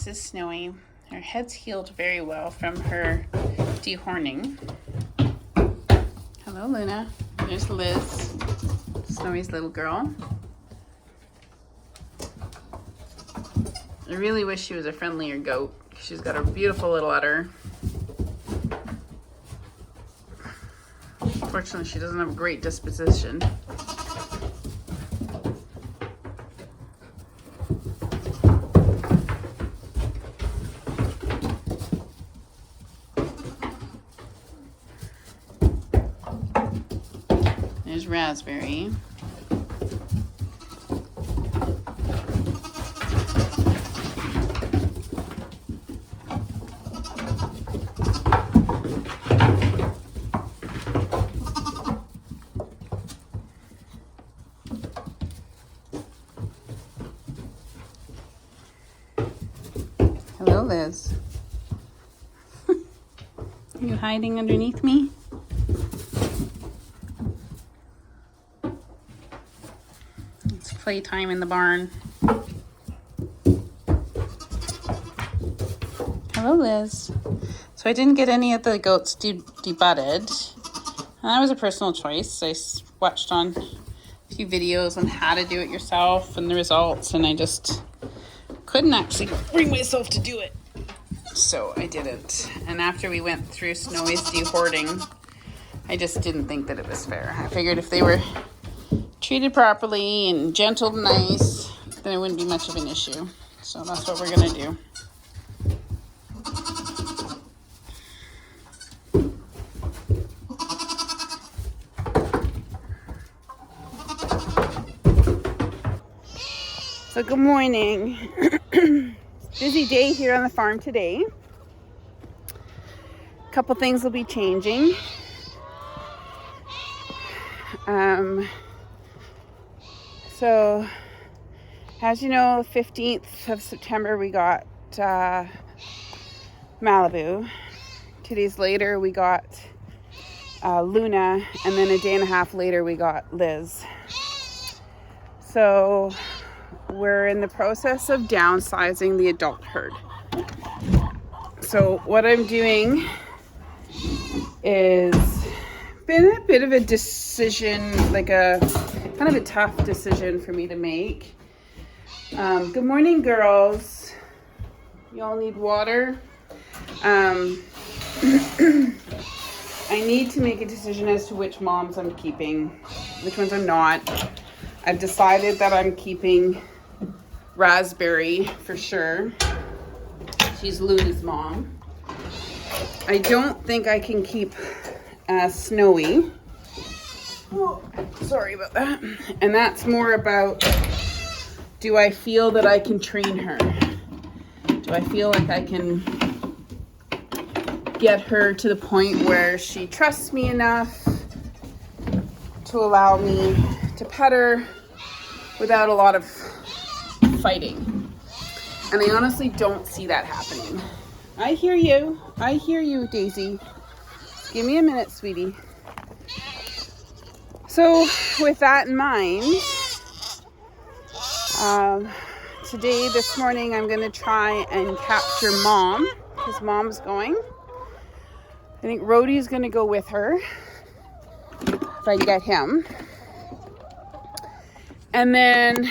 This is Snowy. Her head's healed very well from her dehorning. Hello, Luna. There's Liz, Snowy's little girl. I really wish she was a friendlier goat. She's got a beautiful little udder. Unfortunately, she doesn't have a great disposition. There's Raspberry. Hello, Liz. Are you hiding underneath me? It's playtime in the barn. Hello, Liz. So I didn't get any of the goats debutted. And that was a personal choice. I watched on a few videos on how to do it yourself and the results, and I just couldn't actually bring myself to do it. So I didn't. And after we went through Snowy's dehorning, I just didn't think that it was fair. I figured if they were treated properly and gentle and nice, then it wouldn't be much of an issue. So that's what we're gonna do. So good morning. Busy day here on the farm today. A couple things will be changing. So as you know, the 15th of September we got Malibu. 2 days later we got Luna, and then a day and a half later we got Liz. So we're in the process of downsizing the adult herd. So what I'm doing is been a bit of a decision, like a kind of a tough decision for me to make. Good morning, girls. Y'all need water? I need to make a decision as to which moms I'm keeping, which ones I'm not. I've decided that I'm keeping Raspberry for sure. She's Luna's mom. I don't think I can keep Snowy. Oh, sorry about that. And that's more about, do I feel that I can train her? Do I feel like I can get her to the point where she trusts me enough to allow me to pet her without a lot of fighting? And I honestly don't see that happening. I hear you. I hear you, Daisy. Give me a minute, sweetie. So with that in mind, this morning, I'm going to try and capture Mom, because Mom's going. I think Rhodey's going to go with her, if I can get him. And then,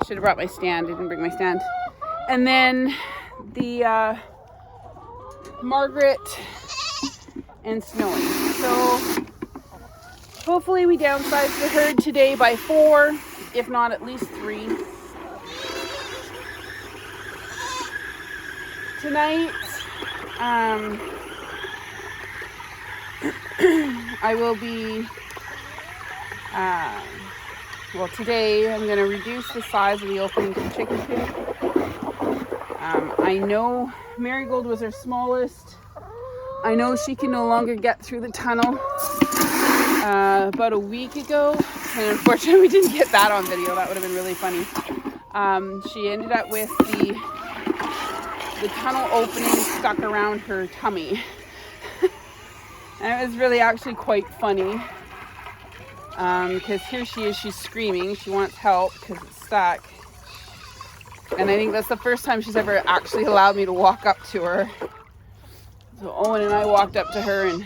should have brought my stand. I didn't bring my stand. And then the Margaret and Snowy. So hopefully we downsize the herd today by 4, if not at least 3. Tonight, I will be, today I'm going to reduce the size of the opening for chicken coop. I know Marigold was her smallest. I know she can no longer get through the tunnel about a week ago, and unfortunately we didn't get that on video. That would have been really funny. She ended up with the tunnel opening stuck around her tummy. And it was really actually quite funny. because here she is, she's screaming. She wants help because it's stuck. And I think that's the first time she's ever actually allowed me to walk up to her. So Owen and I walked up to her and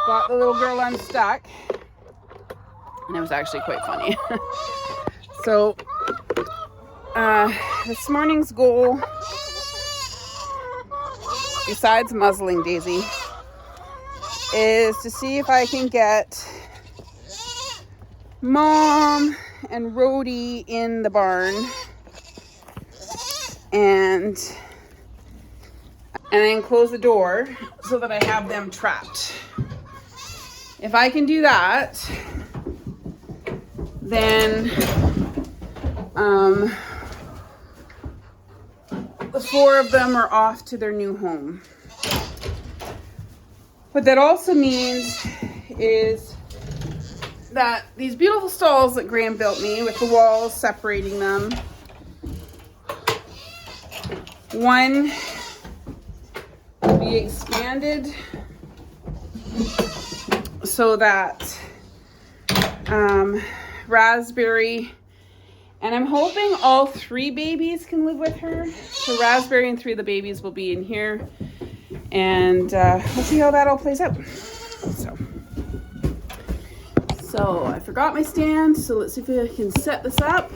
got the little girl unstuck. And it was actually quite funny. So this morning's goal, besides muzzling Daisy, is to see if I can get Mom and Rhodey in the barn and then close the door so that I have them trapped. If I can do that, then the 4 of them are off to their new home. What that also means is that these beautiful stalls that Graham built me with the walls separating them, one will be expanded so that Raspberry, and I'm hoping all 3 babies can live with her. So Raspberry and 3 of the babies will be in here, and we'll see how that all plays out. So I forgot my stand, so let's see if I can set this up.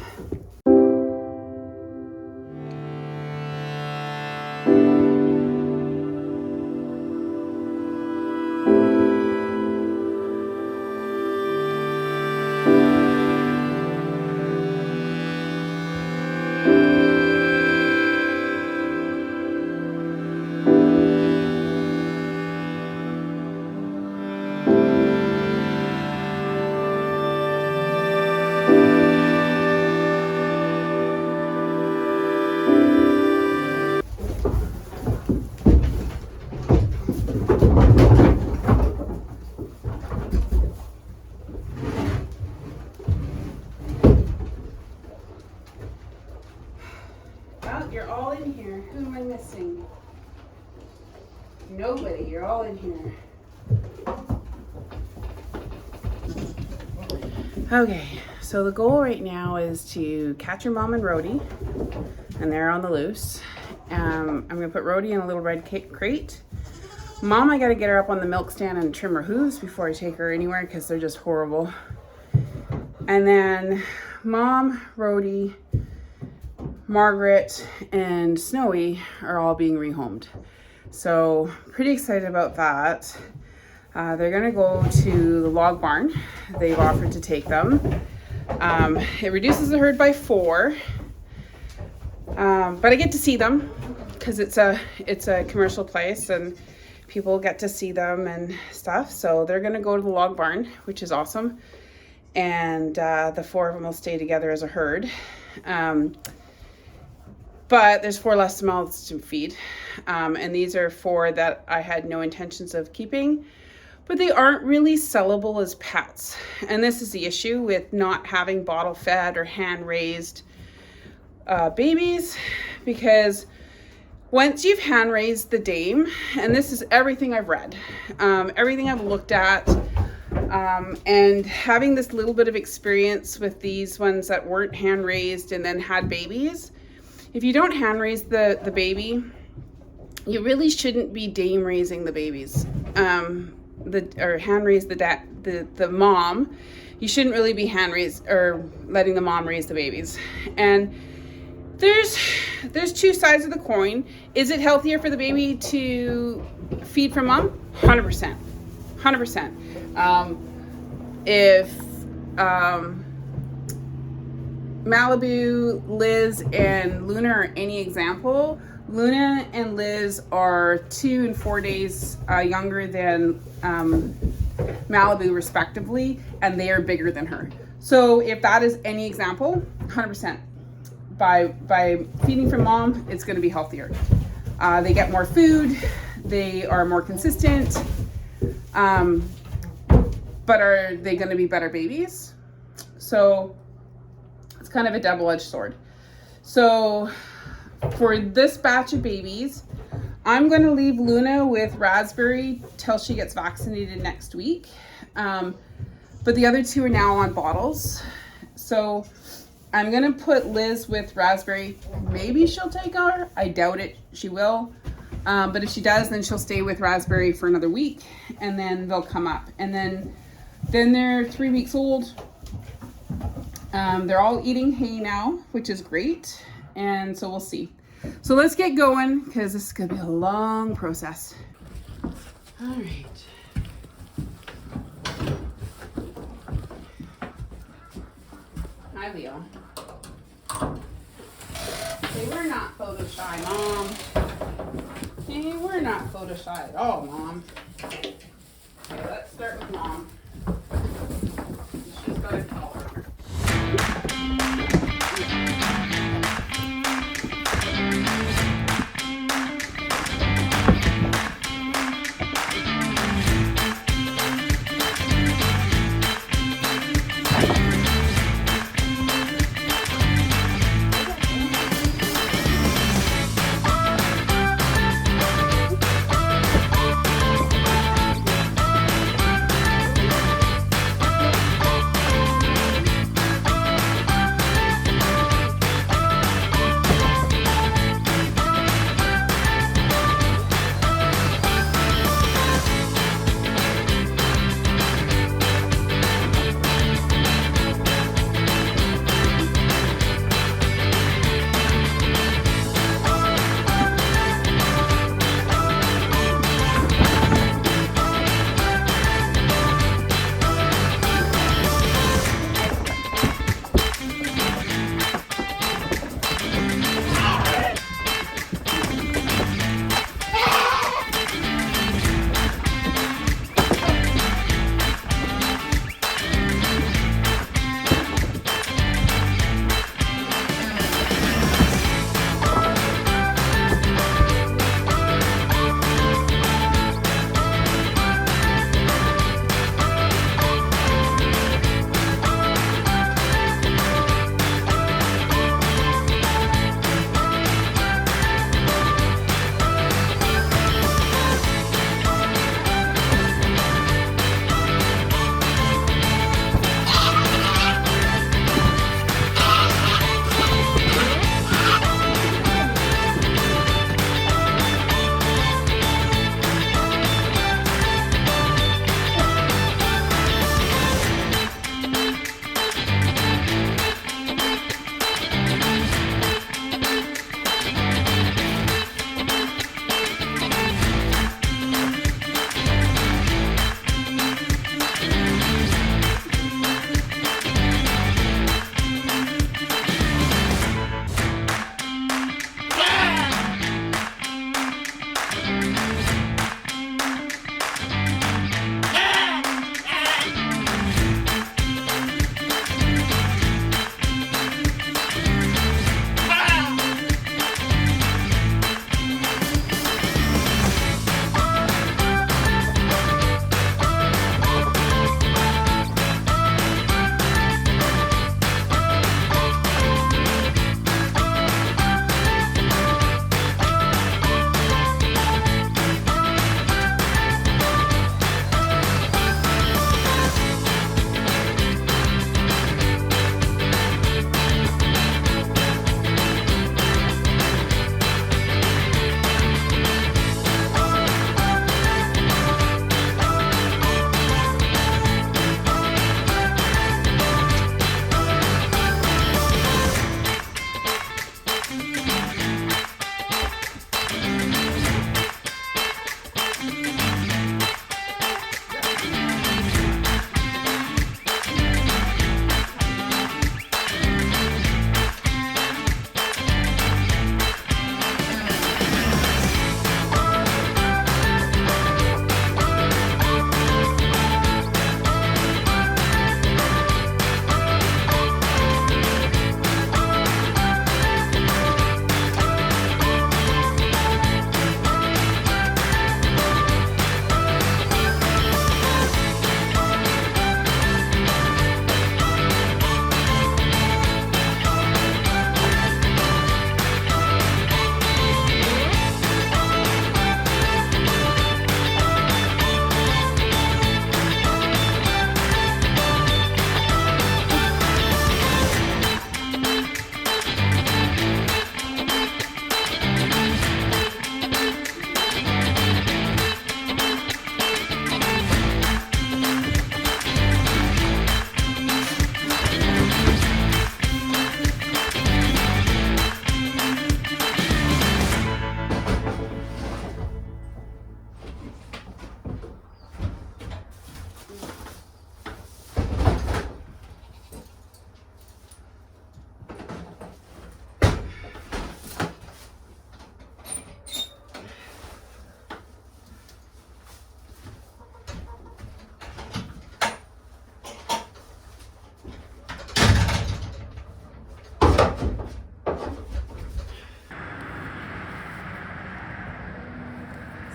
You're all in here. Who am I missing? Nobody. You're all in here. Okay, so the goal right now is to catch your Mom and Rhodey, and they're on the loose. I'm gonna put Rhodey in a little red crate. Mom, I gotta get her up on the milk stand and trim her hooves before I take her anywhere because they're just horrible. And then Mom, Rhodey, Margaret, and Snowy are all being rehomed. So pretty excited about that. They're gonna go to the log barn. They've offered to take them. It reduces the herd by 4, but I get to see them because it's a commercial place and people get to see them and stuff. So they're gonna go to the log barn, which is awesome. And the 4 of them will stay together as a herd. But there's 4 less mouths to feed. And these are 4 that I had no intentions of keeping, but they aren't really sellable as pets. And this is the issue with not having bottle fed or hand raised babies, because once you've hand raised the dame, and this is everything I've read, everything I've looked at, and having this little bit of experience with these ones that weren't hand raised and then had babies, if you don't hand raise the baby, you really shouldn't be dame raising the babies, or hand raise the mom. You shouldn't really be hand raised or letting the mom raise the babies. And there's 2 sides of the coin. Is it healthier for the baby to feed from mom? 100%, 100%. If Malibu, Liz, and Luna are any example, Luna and Liz are 2 and 4 days younger than Malibu respectively, and they are bigger than her. So if that is any example, 100%. By feeding from mom, it's going to be healthier. They get more food, they are more consistent, but are they going to be better babies? So it's kind of a double-edged sword. So for this batch of babies, I'm going to leave Luna with Raspberry till she gets vaccinated next week. but the other two are now on bottles. So I'm gonna put Liz with raspberry. Maybe she'll take her. I doubt it. She will. But if she does, then she'll stay with raspberry for another week, and then they'll come up. And then they're 3 weeks old. They're all eating hay now, which is great. And so we'll see. So let's get going, because this is gonna be a long process. All right. Hi, Leo. Hey, we're not photo shy, Mom. Hey, we're not photo shy at all, Mom. Okay, let's start with Mom. She's got a collar.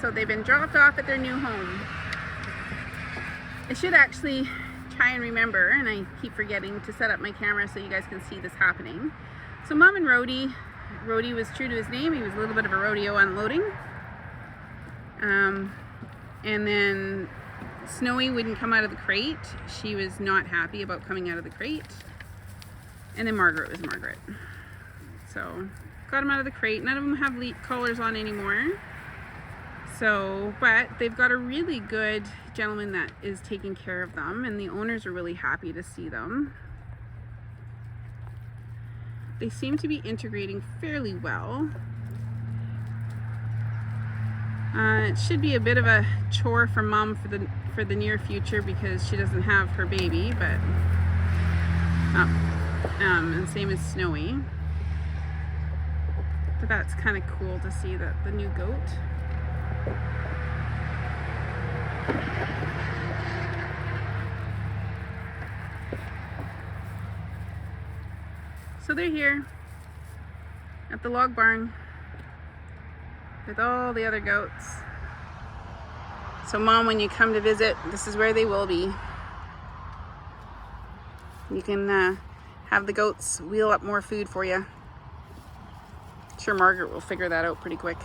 So they've been dropped off at their new home. I should actually try and remember, and I keep forgetting to set up my camera so you guys can see this happening. So Mom and Rhodey was true to his name. He was a little bit of a rodeo unloading. And then Snowy wouldn't come out of the crate. She was not happy about coming out of the crate. And then Margaret was Margaret. So got them out of the crate. None of them have collars on anymore. So, but they've got a really good gentleman that is taking care of them, and the owners are really happy to see them. They seem to be integrating fairly well. It should be a bit of a chore for Mom for the near future because she doesn't have her baby, but and same as Snowy. But that's kind of cool to see that the new goat. So they're here at the log barn with all the other goats. So Mom, when you come to visit, this is where they will be. You can have the goats wheel up more food for you. I'm sure Margaret will figure that out pretty quick.